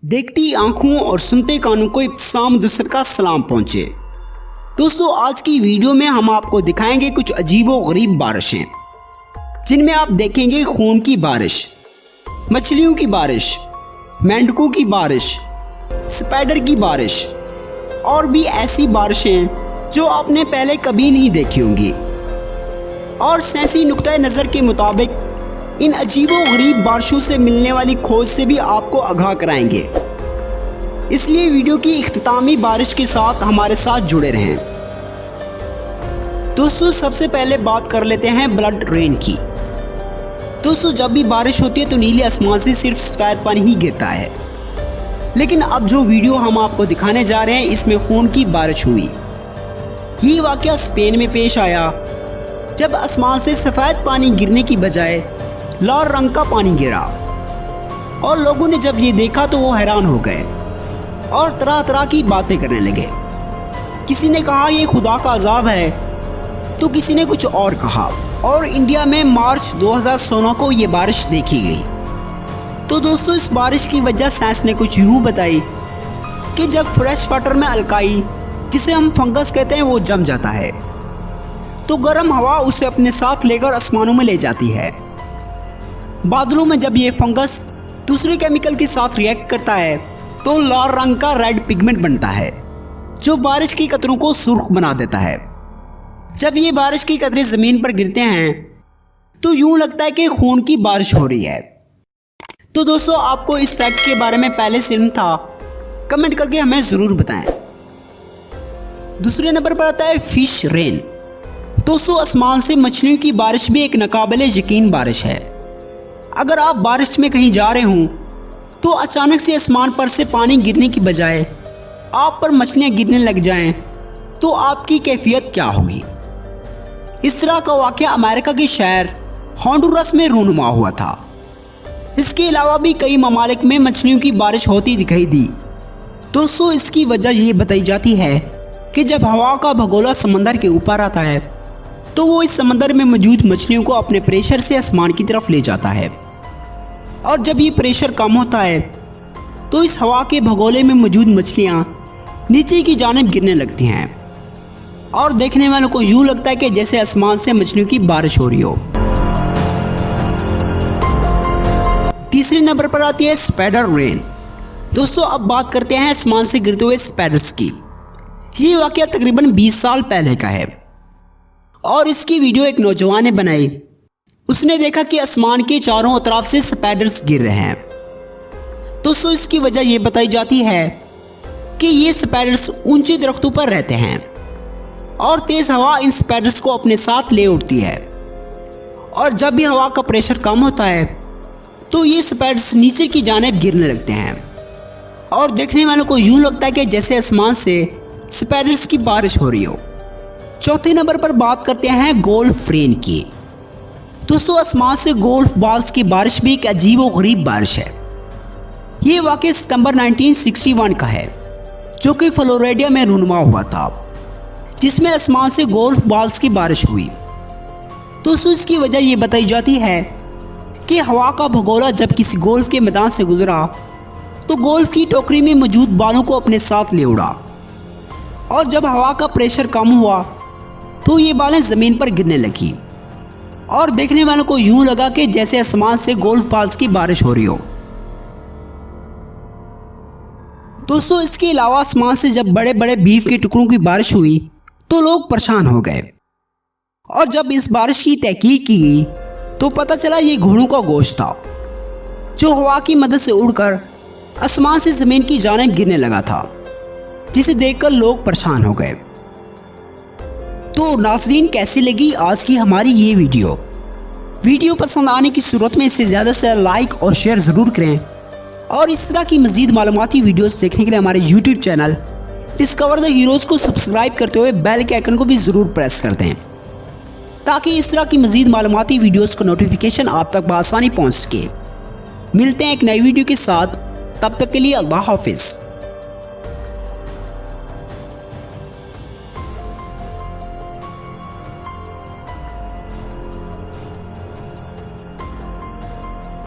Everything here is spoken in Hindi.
देखती आंखों और सुनते कानों को इब्तिसाम मुदस्सिर का सलाम पहुंचे। दोस्तों, आज की वीडियो में हम आपको दिखाएंगे कुछ अजीबो गरीब बारिशें, जिनमें आप देखेंगे खून की बारिश, मछलियों की बारिश, मेंढकों की बारिश, स्पाइडर की बारिश और भी ऐसी बारिशें जो आपने पहले कभी नहीं देखी होंगी। और साइंसी नुक्ता नज़र के मुताबिक इन अजीबो गरीब बारिशों से मिलने वाली खोज से भी आपको आगाह कराएंगे, इसलिए वीडियो की इख्तितामी बारिश के साथ हमारे साथ जुड़े रहें। दोस्तों, सबसे पहले बात कर लेते हैं ब्लड रेन की। दोस्तों, जब भी बारिश होती है तो नीले आसमान से सिर्फ सफेद पानी ही गिरता है, लेकिन अब जो वीडियो हम आपको दिखाने जा रहे हैं इसमें खून की बारिश हुई। ये वाकया स्पेन में पेश आया, जब आसमान से सफेद पानी गिरने की बजाय लाल रंग का पानी गिरा और लोगों ने जब ये देखा तो वो हैरान हो गए और तरह तरह की बातें करने लगे। किसी ने कहा ये खुदा का अजाब है, तो किसी ने कुछ और कहा। और इंडिया में मार्च 2016 को ये बारिश देखी गई। तो दोस्तों, इस बारिश की वजह साइंस ने कुछ यूँ बताई कि जब फ्रेश वाटर में अल्काई, जिसे हम फंगस कहते हैं, वो जम जाता है तो गर्म हवा उसे अपने साथ लेकर आसमानों में ले जाती है। बादलों में जब ये फंगस दूसरे केमिकल के साथ रिएक्ट करता है तो लाल रंग का रेड पिगमेंट बनता है, जो बारिश की कतरों को सुर्ख बना देता है। जब ये बारिश की कतरे ज़मीन पर गिरते हैं तो यूं लगता है कि खून की बारिश हो रही है। तो दोस्तों, आपको इस फैक्ट के बारे में पहले से इल्म था? कमेंट करके हमें ज़रूर बताएं। दूसरे नंबर पर आता है फिश रेन। दोस्तों, आसमान से मछलियों की बारिश भी एक नाकाबिले यकीन बारिश है। अगर आप बारिश में कहीं जा रहे हों तो अचानक से आसमान पर से पानी गिरने की बजाय आप पर मछलियां गिरने लग जाएं, तो आपकी कैफियत क्या होगी? इस तरह का वाकया अमेरिका के शहर होंडुरस में रूनुमा हुआ था। इसके अलावा भी कई ममालिक में मछलियों की बारिश होती दिखाई दी। दोस्तों, इसकी वजह ये बताई जाती है कि जब हवा का भगोला समंदर के ऊपर आता है तो वो इस समंदर में मौजूद मछलियों को अपने प्रेशर से आसमान की तरफ ले जाता है, और जब ये प्रेशर कम होता है तो इस हवा के भगोले में मौजूद मछलियाँ नीचे की जानिब गिरने लगती हैं और देखने वालों को यूँ लगता है कि जैसे आसमान से मछलियों की बारिश हो रही हो। तीसरे नंबर पर आती है स्पाइडर रेन। दोस्तों, अब बात करते हैं आसमान से गिरते हुए स्पाइडर्स की। ये वाकया तकरीबन 20 साल पहले का है और इसकी वीडियो एक नौजवान ने बनाई। उसने देखा कि आसमान के चारों तरफ से स्पाइडर्स गिर रहे हैं। दोस्तों, इसकी वजह यह बताई जाती है कि ये स्पाइडर्स ऊंचे दरख्तों पर रहते हैं और तेज हवा इन स्पाइडर्स को अपने साथ ले उठती है, और जब भी हवा का प्रेशर कम होता है तो ये स्पाइडर्स नीचे की जानिब गिरने लगते हैं और देखने वालों को यूं लगता है कि जैसे आसमान से स्पाइडर्स की बारिश हो रही हो। चौथे नंबर पर बात करते हैं गोल्फ रेन की। दोस्तों, आसमान से गोल्फ बॉल्स की बारिश भी एक अजीब व गरीब बारिश है। ये वाकया सितंबर 1961 का है, जो कि फ्लोरिडा में रूनुमा हुआ था, जिसमें आसमान से गोल्फ बॉल्स की बारिश हुई। दोस्तों, इसकी वजह ये बताई जाती है कि हवा का भगोला जब किसी गोल्फ के मैदान से गुजरा तो गोल्फ की टोकरी में मौजूद बालों को अपने साथ ले उड़ा, और जब हवा का प्रेशर कम हुआ तो ये बालें ज़मीन पर गिरने लगी और देखने वालों को यूं लगा कि जैसे आसमान से गोल्फ बॉल्स की बारिश हो रही हो। दोस्तों, इसके अलावा आसमान से जब बड़े बड़े बीफ के टुकड़ों की बारिश हुई तो लोग परेशान हो गए, और जब इस बारिश की तहकीक की गई तो पता चला ये घोड़ों का गोश्त था, जो हवा की मदद से उड़कर आसमान से ज़मीन की जानिब गिरने लगा था, जिसे देखकर लोग परेशान हो गए। तो नाज़रीन, कैसी लगी आज की हमारी ये वीडियो पसंद आने की सूरत में इसे ज़्यादा से लाइक और शेयर ज़रूर करें, और इस तरह की मज़ीद मालूमाती वीडियोस देखने के लिए हमारे YouTube channel discover the heroes को सब्सक्राइब करते हुए बेल के आइकन को भी ज़रूर प्रेस कर दें, ताकि इस तरह की मज़ीद मालूमाती वीडियोस का नोटिफिकेशन आप तक बआसानी पहुँच सके। मिलते हैं एक नई वीडियो के साथ, तब तक के लिए अल्लाह हाफिज़।